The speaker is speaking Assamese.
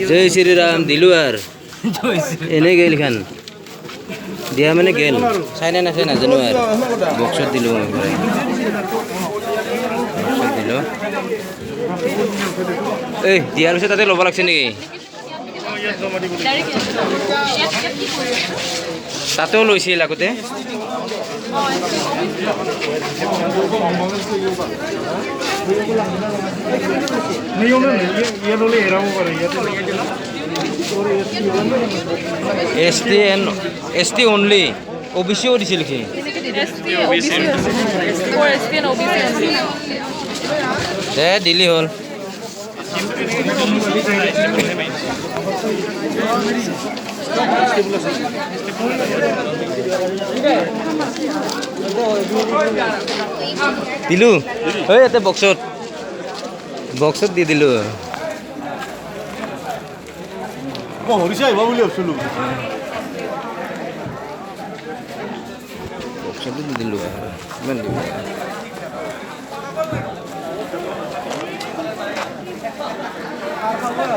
जय श्री राम दिलु आर एने गेल खान दिया माने गेल चाइना ना चाइना जानो आर बक्सत दिलु बक्सत दिलु ए दियार पिছত ताते লব লাগছে নেকি তাতেও লৈছিল আগতে ST only OBC দিছিল কি দিলি হল দিলু ঐ এতে বক্সত দি দিলু মই হৰিছে আহিবা বুলি ভাবিছিলোঁ বক্সত দি দিলু ইমান